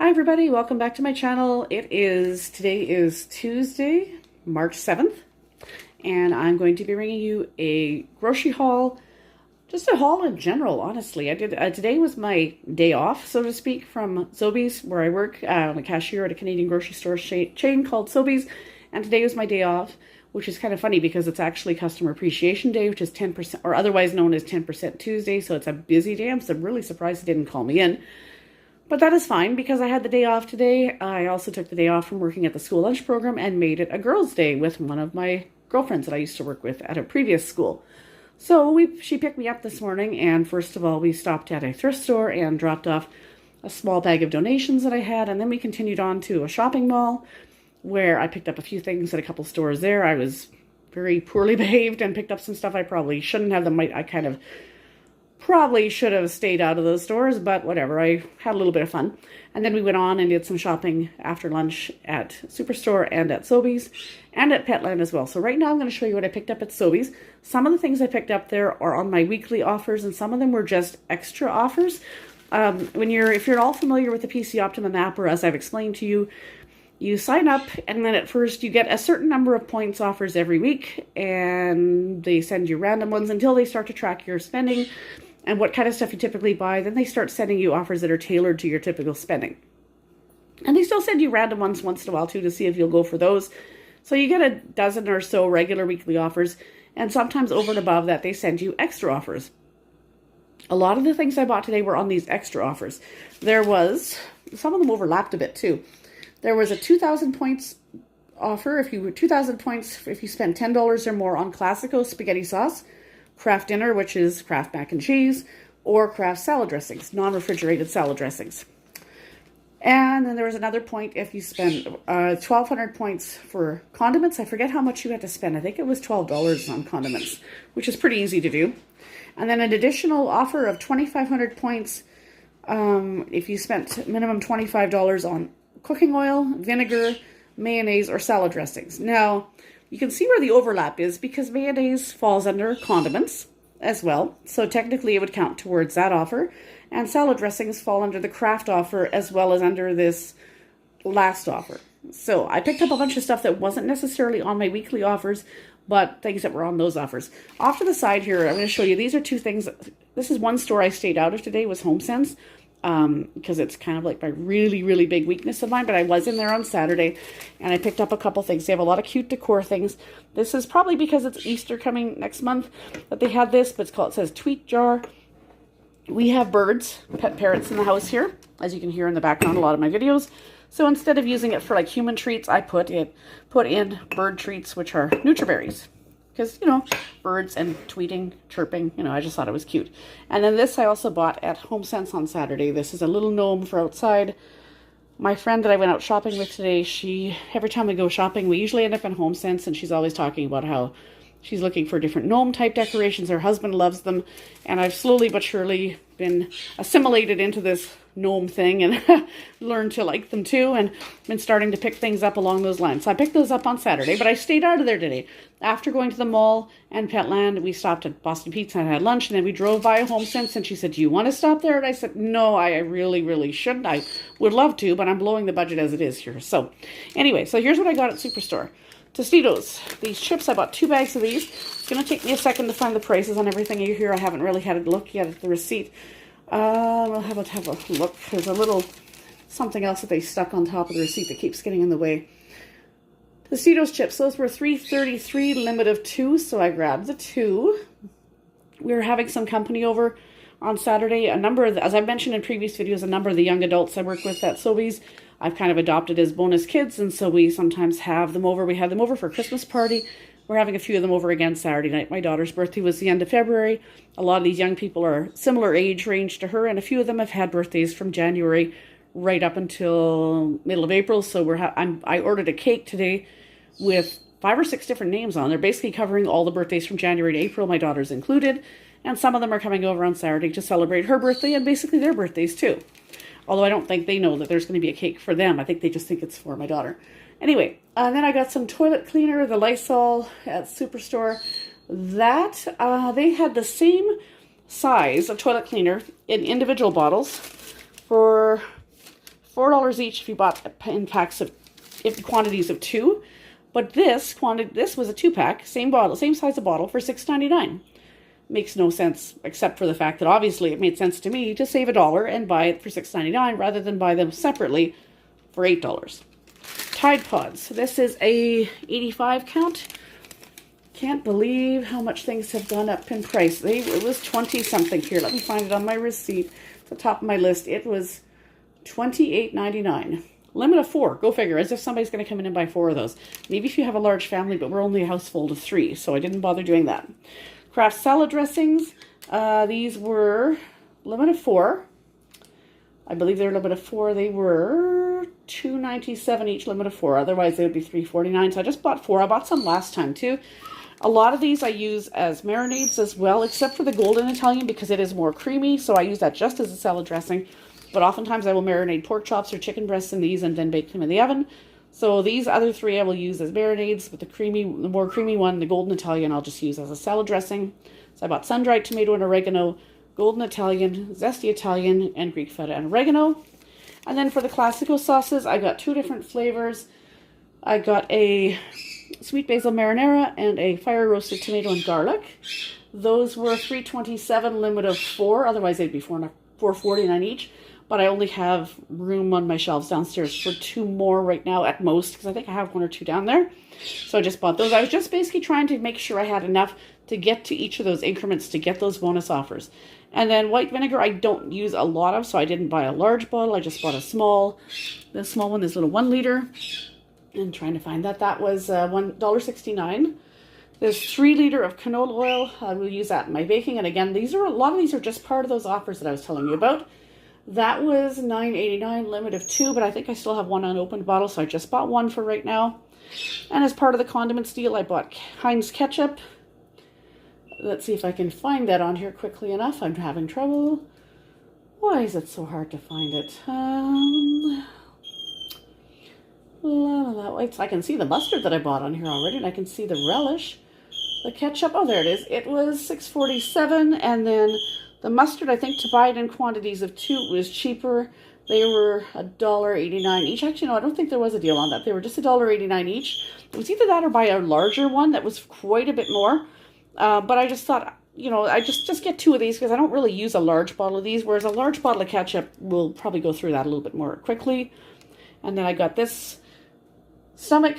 Hi everybody, welcome back to my channel. Today is Tuesday, March 7th, and I'm going to be bringing you a grocery haul, just a haul in general, honestly. Today was my day off, so to speak, from Sobeys, where I work. I'm a cashier at a Canadian grocery store chain called Sobeys, and today was my day off, which is kind of funny because it's actually Customer Appreciation Day, which is 10%, or otherwise known as 10% Tuesday, so it's a busy day. I'm really surprised they didn't call me in. But that is fine because I had the day off today. I also took the day off from working at the school lunch program and made it a girls' day with one of my girlfriends that I used to work with at a previous school. So she picked me up this morning, and first of all, we stopped at a thrift store and dropped off a small bag of donations that I had, and then we continued on to a shopping mall where I picked up a few things at a couple stores there. I was very poorly behaved and picked up some stuff I probably shouldn't have. I probably should have stayed out of those stores, but whatever. I had a little bit of fun. And then we went on and did some shopping after lunch at Superstore and at Sobeys and at Petland as well. So right now I'm going to show you what I picked up at Sobeys. Some of the things I picked up there are on my weekly offers, and some of them were just extra offers. If you're all familiar with the PC Optimum app, or as I've explained to you, you sign up, and then at first you get a certain number of points offers every week, and they send you random ones until they start to track your spending and what kind of stuff you typically buy. Then they start sending you offers that are tailored to your typical spending. And they still send you random ones once in a while too to see if you'll go for those. So you get a dozen or so regular weekly offers, and sometimes over and above that they send you extra offers. A lot of the things I bought today were on these extra offers. Some of them overlapped a bit too. There was a 2,000 points offer. If you 2,000 points if you spend $10 or more on Classico spaghetti sauce, Kraft Dinner, which is Kraft mac and cheese, or Kraft salad dressings, non-refrigerated salad dressings. And then there was another point if you spend 1,200 points for condiments. I forget how much you had to spend. I think it was $12 on condiments, which is pretty easy to do. And then an additional offer of 2,500 points if you spent minimum $25 on cooking oil, vinegar, mayonnaise, or salad dressings. Now, you can see where the overlap is because mayonnaise falls under condiments as well. So technically it would count towards that offer. And salad dressings fall under the Kraft offer as well as under this last offer. So I picked up a bunch of stuff that wasn't necessarily on my weekly offers, but things that were on those offers. Off to the side here, I'm going to show you, these are two things. This is one store I stayed out of today, was HomeSense. Because it's kind of like my really, really big weakness of mine, but I was in there on Saturday, and I picked up a couple things. They have a lot of cute decor things. This is probably because it's Easter coming next month that they had this, but it says Tweet Jar. We have birds, pet parrots in the house here, as you can hear in the background, a lot of my videos. So instead of using it for like human treats, I put in bird treats, which are Nutriberries. Because, birds and tweeting, chirping, I just thought it was cute. And then this I also bought at HomeSense on Saturday. This is a little gnome for outside. My friend that I went out shopping with today, every time we go shopping, we usually end up in HomeSense, and she's always talking about how she's looking for different gnome-type decorations. Her husband loves them, and I've slowly but surely been assimilated into this gnome thing and learned to like them too, and been starting to pick things up along those lines. So I picked those up on Saturday, but I stayed out of there today. After going to the mall and Petland, we stopped at Boston Pizza and had lunch, and then we drove by a HomeSense, and she said, "Do you want to stop there?" And I said, "No, I really, really shouldn't. I would love to, but I'm blowing the budget as it is here." So anyway, so here's what I got at Superstore. Tostitos. These chips, I bought 2 bags of these. It's going to take me a second to find the prices on everything here. I haven't really had a look yet at the receipt. I'll have a look. There's a little something else that they stuck on top of the receipt that keeps getting in the way. Tostitos chips. Those were $3.33, limit of 2, so I grabbed the 2. We were having some company over on Saturday. As I've mentioned in previous videos, a number of the young adults I work with at Sobeys, I've kind of adopted as bonus kids, and so we sometimes have them over. We had them over for a Christmas party. We're having a few of them over again Saturday night. My daughter's birthday was the end of February. A lot of these young people are similar age range to her, and a few of them have had birthdays from January right up until middle of April. So I ordered a cake today with 5 or 6 different names on. They're basically covering all the birthdays from January to April, my daughter's included, and some of them are coming over on Saturday to celebrate her birthday and basically their birthdays too. Although I don't think they know that there's going to be a cake for them. I think they just think it's for my daughter. Anyway, then I got some toilet cleaner, the Lysol at Superstore. They had the same size of toilet cleaner in individual bottles for $4 each if you bought in packs of, in quantities of 2. But this was a 2-pack, same bottle, same size of bottle for $6.99. Makes no sense except for the fact that obviously it made sense to me to save $1 and buy it for $6.99 rather than buy them separately for $8. Tide Pods. This is a 85 count. Can't believe how much things have gone up in price. It was 20 something here. Let me find it on my receipt. At the top of my list. It was $28.99. Limit of 4. Go figure. As if somebody's going to come in and buy 4 of those. Maybe if you have a large family, but we're only a household of 3, so I didn't bother doing that. Kraft salad dressings. These were limit of 4. I believe they're limit of 4. They were $2.97 each, limit of 4. Otherwise, they would be $3.49. So I just bought 4. I bought some last time too. A lot of these I use as marinades as well, except for the Golden Italian because it is more creamy. So I use that just as a salad dressing. But oftentimes I will marinate pork chops or chicken breasts in these and then bake them in the oven. So these other 3 I will use as marinades, but the more creamy one, the Golden Italian, I'll just use as a salad dressing. So I bought sun-dried tomato and oregano, Golden Italian, Zesty Italian, and Greek feta and oregano. And then for the Classico sauces, I got 2 different flavors. I got a sweet basil marinara and a fire roasted tomato and garlic. Those were $3.27, limit of 4. Otherwise, they'd be $4.49 each. But I only have room on my shelves downstairs for 2 more right now at most, because I think I have 1 or 2 down there. So I just bought those. I was just basically trying to make sure I had enough to get to each of those increments to get those bonus offers. And then white vinegar I don't use a lot of, so I didn't buy a large bottle. I just bought a small. The small one, this little 1 liter. And trying to find that. That was $1.69. There's 3 liter of canola oil. I will use that in my baking. And again, a lot of these are just part of those offers that I was telling you about. That was $9.89, limit of 2, but I think I still have 1 unopened bottle, so I just bought 1 for right now. And as part of the condiments deal, I bought Heinz ketchup. Let's see if I can find that on here quickly enough. I'm having trouble. Why is it so hard to find it? I can see the mustard that I bought on here already, and I can see the relish. The ketchup, oh, there it is. It was $6.47, and then the mustard, I think, to buy it in quantities of 2 was cheaper. They were $1.89 each. Actually, no, I don't think there was a deal on that. They were just $1.89 each. It was either that or buy a larger one that was quite a bit more. But I just thought, you know, I just get 2 of these because I don't really use a large bottle of these, whereas a large bottle of ketchup will probably go through that a little bit more quickly. And then I got this stomach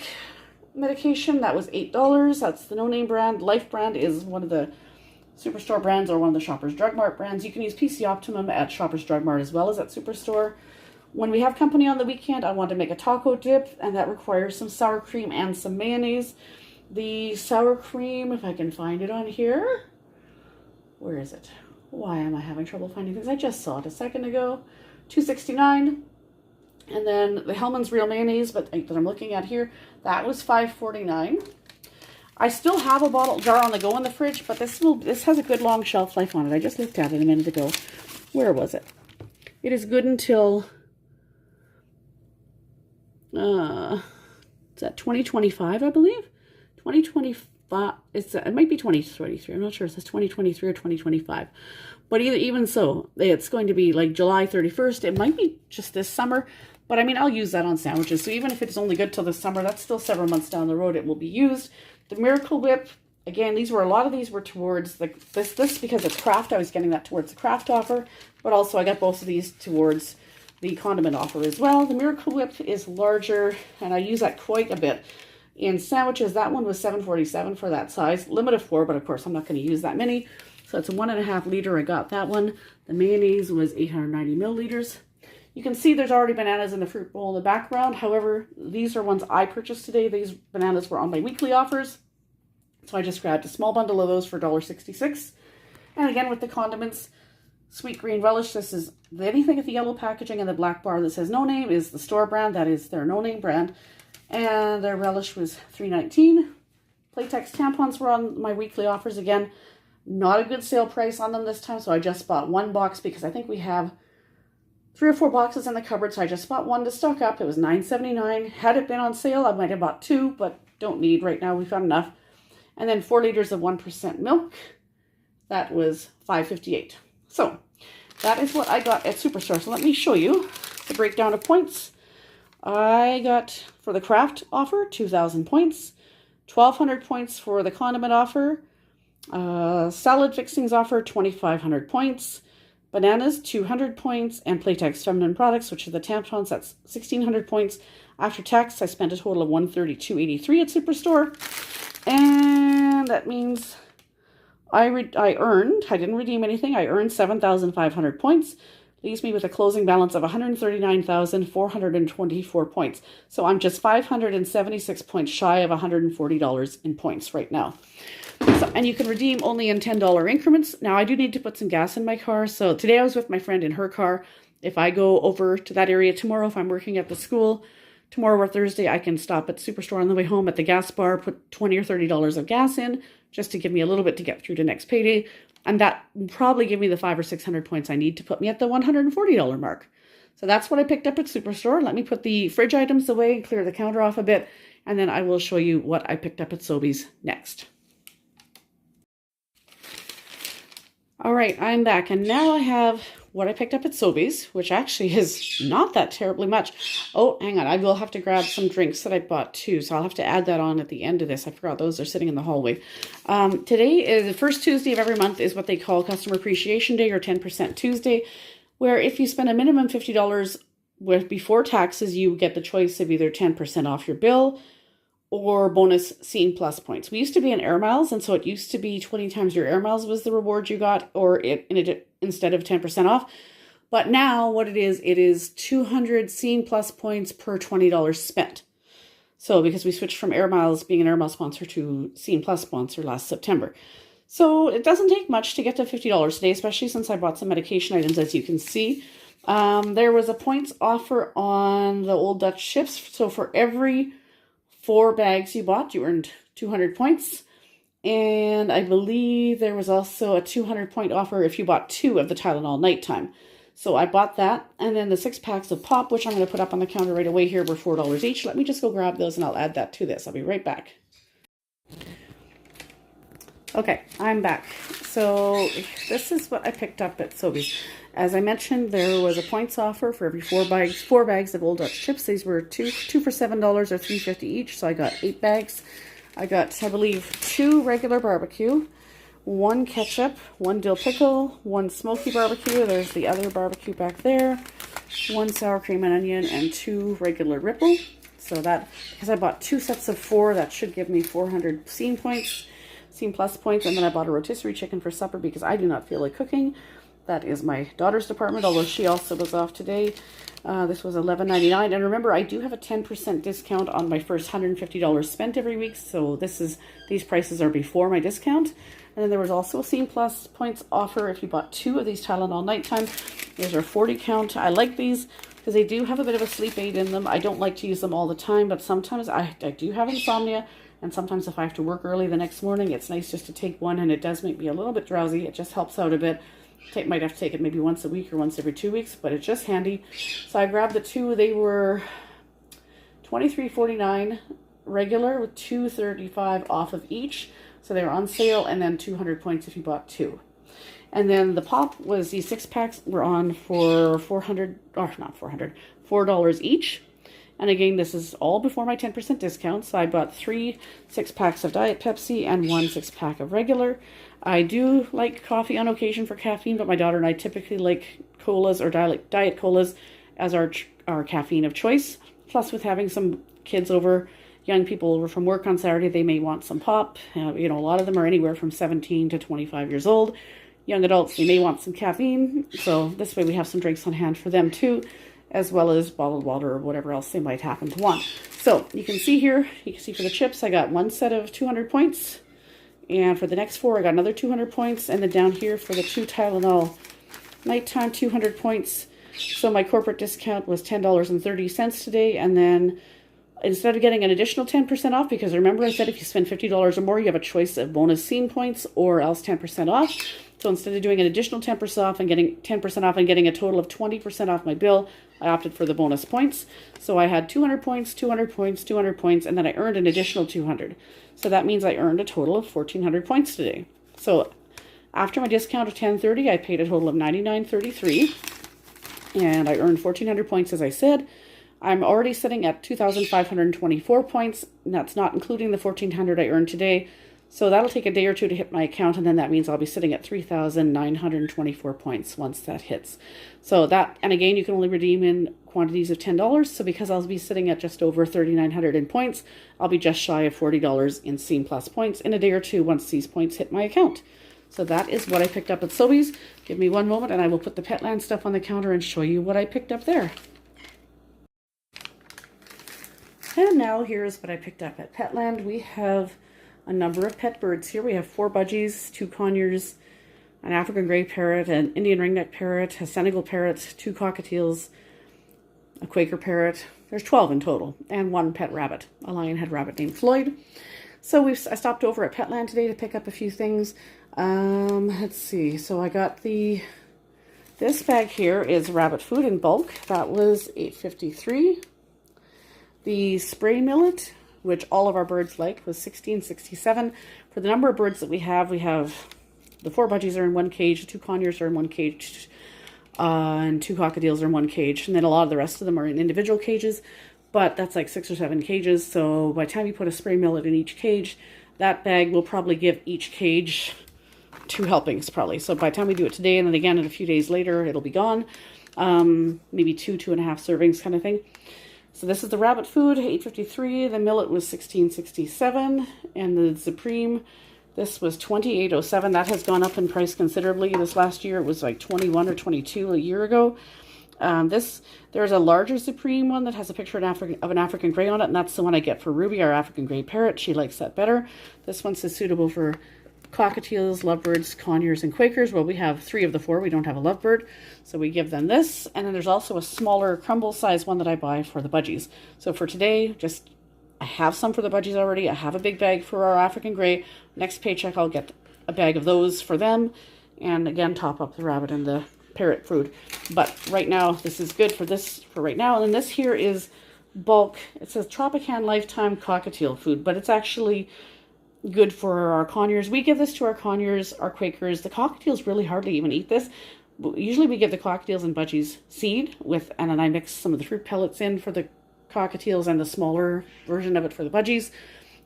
medication. That was $8. That's the no-name brand. Life brand is one of the Superstore brands or one of the Shoppers Drug Mart brands. You can use PC Optimum at Shoppers Drug Mart as well as at Superstore. When we have company on the weekend, I want to make a taco dip, and that requires some sour cream and some mayonnaise. The sour cream, if I can find it on here. Where is it? Why am I having trouble finding things? I just saw it a second ago. $2.69. And then the Hellmann's Real Mayonnaise, but that I'm looking at here, that was $5.49. I still have a bottle jar on the go in the fridge, but this has a good long shelf life on it. I just looked at it a minute ago. Where was it? It is good until it's at 2025, I believe. 2025. It might be 2023. I'm not sure. It says 2023 or 2025. But even so, it's going to be like July 31st. It might be just this summer. But I mean, I'll use that on sandwiches. So even if it's only good till this summer, that's still several months down the road. It will be used. The Miracle Whip, again, a lot of these were towards this because it's craft. I was getting that towards the craft offer, but also I got both of these towards the condiment offer as well. The Miracle Whip is larger, and I use that quite a bit in sandwiches. That one was $7.47 for that size, limit of 4, but of course I'm not going to use that many. So it's a 1.5 liter. I got that one. The mayonnaise was 890 milliliters. You can see there's already bananas in the fruit bowl in the background. However, these are ones I purchased today. These bananas were on my weekly offers. So I just grabbed a small bundle of those for $1.66. And again, with the condiments, sweet green relish. This is anything with the yellow packaging and the black bar that says no name is the store brand. That is their no name brand. And their relish was $3.19. Playtex tampons were on my weekly offers again. Not a good sale price on them this time. So I just bought 1 box because I think we have 3 or 4 boxes in the cupboard, so I just bought 1 to stock up. It was $9.79. Had it been on sale, I might have bought 2, but don't need right now. We've got enough. And then 4 liters of 1% milk. That was $5.58. So that is what I got at Superstore. So let me show you the breakdown of points. I got, for the craft offer, 2,000 points, 1,200 points for the condiment offer, salad fixings offer, 2,500 points, bananas, 200 points, and Playtex feminine products, which are the tampons, that's 1,600 points. After tax, I spent a total of 132.83 at Superstore, and that means I didn't redeem anything, I earned 7,500 points, leaves me with a closing balance of 139,424 points. So I'm just 576 points shy of $140 in points right now. So, and you can redeem only in $10 increments. Now I do need to put some gas in my car. So today I was with my friend in her car. If I go over to that area tomorrow, if I'm working at the school, tomorrow or Thursday, I can stop at Superstore on the way home at the gas bar, put $20 or $30 of gas in, just to give me a little bit to get through to next payday. And that will probably give me the 500 or 600 points I need to put me at the $140 mark. So that's what I picked up at Superstore. Let me put the fridge items away and clear the counter off a bit. And then I will show you what I picked up at Sobeys next. All right, I'm back. And now I have what I picked up at Sobeys, which actually is not that terribly much. Oh, hang on. I will have to grab some drinks that I bought too. So I'll have to add that on at the end of this. I forgot those are sitting in the hallway. Today is the first Tuesday of every month is what they call Customer Appreciation Day or 10% Tuesday, where if you spend a minimum $50 before taxes, you get the choice of either 10% off your bill or bonus Scene Plus points. We used to be in Air Miles, and so it used to be 20 times your Air Miles was the reward you got, or instead of 10% off. But now what it is 200 Scene Plus points per $20 spent. So because we switched from Air Miles, being an Air Miles sponsor, to Scene Plus sponsor last September. So it doesn't take much to get to $50 today, especially since I bought some medication items, as you can see. There was a points offer on the Old Dutch chips. So for every 4 bags you bought, you earned 200 points. And I believe there was also a 200 point offer if you bought 2 of the Tylenol nighttime. So I bought that. And then the 6 packs of pop, which I'm going to put up on the counter right away here, were $4 each. Let me just go grab those and I'll add that to this. I'll be right back. Okay, I'm back. So this is what I picked up at Sobeys. As I mentioned, there was a points offer for every 4 bags of Old Dutch chips. These were two for $7 or $3.50 each. So I got 8 bags. I got, I believe, 2 regular barbecue, 1 ketchup, 1 dill pickle, 1 smoky barbecue. There's the other barbecue back there. 1 sour cream and onion, and 2 regular ripple. So that, because I bought 2 sets of 4, that should give me 400 Scene points. Scene Plus points. And then I bought a rotisserie chicken for supper because I do not feel like cooking. That is my daughter's department, although she also was off today. This was $11.99. And remember, I do have a 10% discount on my first $150 spent every week. So these prices are before my discount. And then there was also a Scene Plus points offer if you bought 2 of these Tylenol nighttime. These are 40 count. I like these because they do have a bit of a sleep aid in them. I don't like to use them all the time, but sometimes I do have insomnia. And sometimes if I have to work early the next morning, it's nice just to take one, and it does make me a little bit drowsy. It just helps out a bit. Might have to take it maybe once a week or once every 2 weeks, but it's just handy. So I grabbed the 2. They were $23.49 regular with $2.35 off of each. So they were on sale, and then 200 points if you bought 2. And then the pop was, these 6 packs were on for $4 each. And again, this is all before my 10% discount. So I bought 3 6-packs of Diet Pepsi and 1 6-pack of regular. I do like coffee on occasion for caffeine, but my daughter and I typically like colas or diet colas as our caffeine of choice. Plus, with having some kids over, young people over from work on Saturday, they may want some pop. A lot of them are anywhere from 17 to 25 years old. Young adults, they may want some caffeine. So this way we have some drinks on hand for them too, as well as bottled water or whatever else they might happen to want. So you can see here, for the chips, I got 1 set of 200 points. And for the next 4, I got another 200 points. And then down here for the 2 Tylenol nighttime, 200 points. So my corporate discount was $10.30 today. And then instead of getting an additional 10% off, because remember I said if you spend $50 or more, you have a choice of bonus Scene points or else 10% off. So instead of doing an additional 10% off and getting 10% off and getting a total of 20% off my bill, I opted for the bonus points. So I had 200 points, 200 points, 200 points, and then I earned an additional 200. So that means I earned a total of 1,400 points today. So after my discount of $10.30, I paid a total of $99.33. and I earned 1,400 points, as I said. I'm already sitting at 2,524 points, and that's not including the 1,400 I earned today. So that'll take a day or two to hit my account, and then that means I'll be sitting at 3,924 points once that hits. So that, and again, you can only redeem in quantities of $10. So because I'll be sitting at just over 3,900 in points, I'll be just shy of $40 in Scene Plus points in a day or two once these points hit my account. So that is what I picked up at Sobeys. Give me one moment and I will put the Petland stuff on the counter and show you what I picked up there. And now here's what I picked up at Petland. We have a number of pet birds here. We have 4 budgies, 2 conures, an African gray parrot, an Indian ringneck parrot, a Senegal parrot, 2 cockatiels, a Quaker parrot. There's 12 in total, and 1 pet rabbit, a lionhead rabbit named Floyd. So I stopped over at Petland today to pick up a few things. Let's see. So I got this bag here is rabbit food in bulk. That was $8.53. The spray millet, which all of our birds like, was $16.67. For the number of birds that we have the 4 budgies are in 1 cage, 2 conures are in 1 cage, and 2 cockatiels are in 1 cage. And then a lot of the rest of them are in individual cages, but that's like 6 or 7 cages. So by the time you put a spray millet in each cage, that bag will probably give each cage 2 helpings probably. So by the time we do it today and then again in a few days later, it'll be gone. Maybe 2.5 servings kind of thing. So this is the rabbit food, $8.53. The millet was $16.67, and the Supreme, this was $28.07. That has gone up in price considerably. This last year it was like $21 or $22 a year ago. There's a larger Supreme one that has a picture of an African gray on it, and that's the one I get for Ruby, our African gray parrot. She likes that better. This one's suitable for cockatiels, lovebirds, conures, and Quakers. Well, we have 3 of the 4. We don't have a lovebird, so we give them this. And then there's also a smaller crumble size one that I buy for the budgies. So for today, I have some for the budgies already. I have a big bag for our African gray. Next paycheck, I'll get a bag of those for them. And again, top up the rabbit and the parrot food. But right now, this is good for right now. And then this here is bulk. It says Tropican Lifetime Cockatiel food, but it's actually good for our conures. We give this to our conures, our Quakers. The cockatiels really hardly even eat this. Usually we give the cockatiels and budgies seed and then I mix some of the fruit pellets in for the cockatiels and the smaller version of it for the budgies.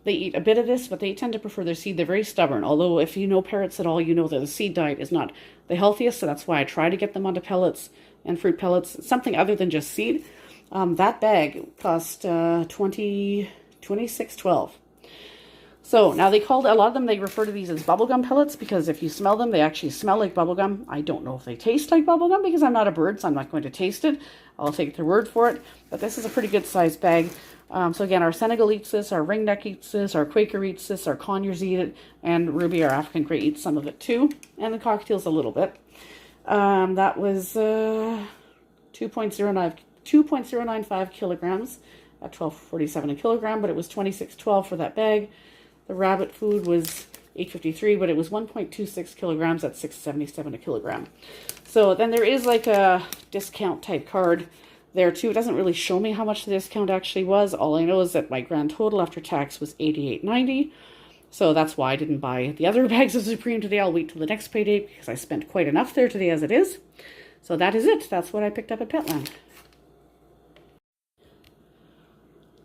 They eat a bit of this, but they tend to prefer their seed. They're very stubborn. Although if you know parrots at all, you know that the seed diet is not the healthiest. So that's why I try to get them onto pellets and fruit pellets, something other than just seed. That bag cost $26.12. So now a lot of them, they refer to these as bubblegum pellets because if you smell them, they actually smell like bubblegum. I don't know if they taste like bubblegum because I'm not a bird, so I'm not going to taste it. I'll take their word for it. But this is a pretty good sized bag. So again, our Senegal eats this, our ringneck eats this, our Quaker eats this, our conures eat it, and Ruby, our African gray, eats some of it too. And the cockatiels a little bit. That was 2.095 kilograms at $12.47 a kilogram, but it was $26.12 for that bag. The rabbit food was $8.53, but it was 1.26 kilograms at $6.77 a kilogram. So then there is like a discount type card there too. It doesn't really show me how much the discount actually was. All I know is that my grand total after tax was $88.90. So that's why I didn't buy the other bags of Supreme today. I'll wait till the next payday because I spent quite enough there today as it is. So that is it. That's what I picked up at Petland.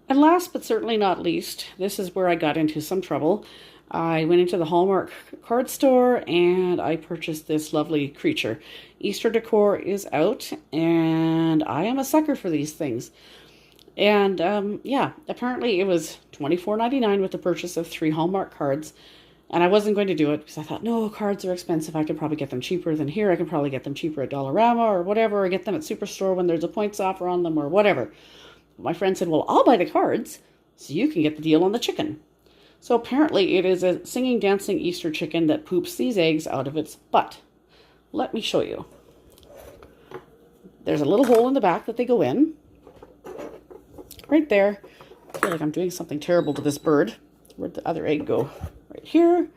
And last but certainly not least, this is where I got into some trouble. I went into the Hallmark card store and I purchased this lovely creature. Easter decor is out and I am a sucker for these things. And yeah, apparently it was $24.99 with the purchase of 3 Hallmark cards. And I wasn't going to do it because I thought, no, cards are expensive. I could probably get them cheaper than here. I can probably get them cheaper at Dollarama or whatever, or get them at Superstore when there's a points offer on them or whatever. My friend said, well, I'll buy the cards so you can get the deal on the chicken. So apparently it is a singing, dancing Easter chicken that poops these eggs out of its butt. Let me show you. There's a little hole in the back that they go in. Right there. I feel like I'm doing something terrible to this bird. Where'd the other egg go? Right here.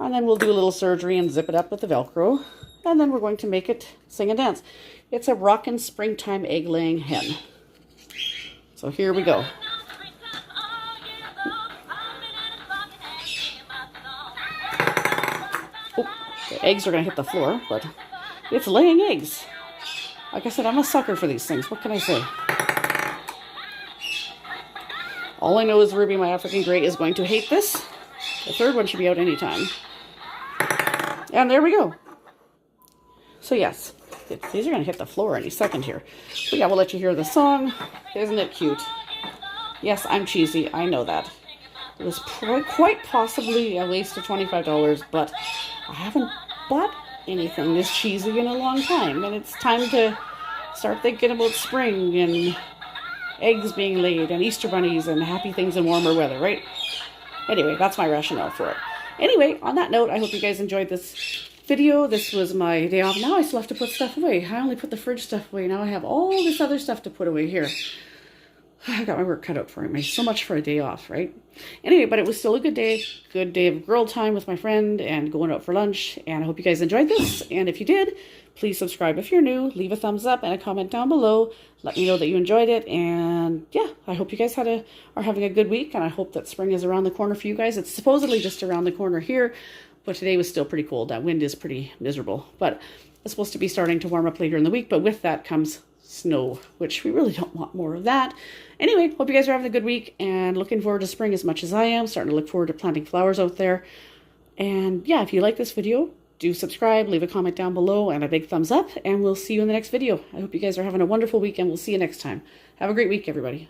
And then we'll do a little surgery and zip it up with the Velcro. And then we're going to make it sing and dance. It's a rockin' springtime egg-laying hen. So here we go. Oh, the eggs are going to hit the floor, but it's laying eggs. Like I said, I'm a sucker for these things. What can I say? All I know is Ruby, my African Grey, is going to hate this. The third one should be out anytime. And there we go. So yes, these are going to hit the floor any second here. But yeah, we'll let you hear the song. Isn't it cute? Yes, I'm cheesy. I know that. It was quite possibly a waste of $25, but I haven't bought anything this cheesy in a long time. And it's time to start thinking about spring and eggs being laid and Easter bunnies and happy things in warmer weather, right? Anyway, that's my rationale for it. Anyway, on that note, I hope you guys enjoyed this video. This was my day off. Now I still have to put stuff away. I only put the fridge stuff away. Now I have all this other stuff to put away here. I got my work cut out for me. So much for a day off, right? Anyway, but it was still a good day of girl time with my friend and going out for lunch. And I hope you guys enjoyed this. And if you did, please subscribe if you're new. Leave a thumbs up and a comment down below. Let me know that you enjoyed it. And yeah, I hope you guys are having a good week. And I hope that spring is around the corner for you guys. It's supposedly just around the corner here, but today was still pretty cold. That wind is pretty miserable. But it's supposed to be starting to warm up later in the week. But with that comes snow, which we really don't want more of that. Anyway, hope you guys are having a good week and looking forward to spring as much as I am. Starting to look forward to planting flowers out there. And yeah, if you like this video, do subscribe, leave a comment down below, and a big thumbs up, and we'll see you in the next video. I hope you guys are having a wonderful week, and we'll see you next time. Have a great week, everybody.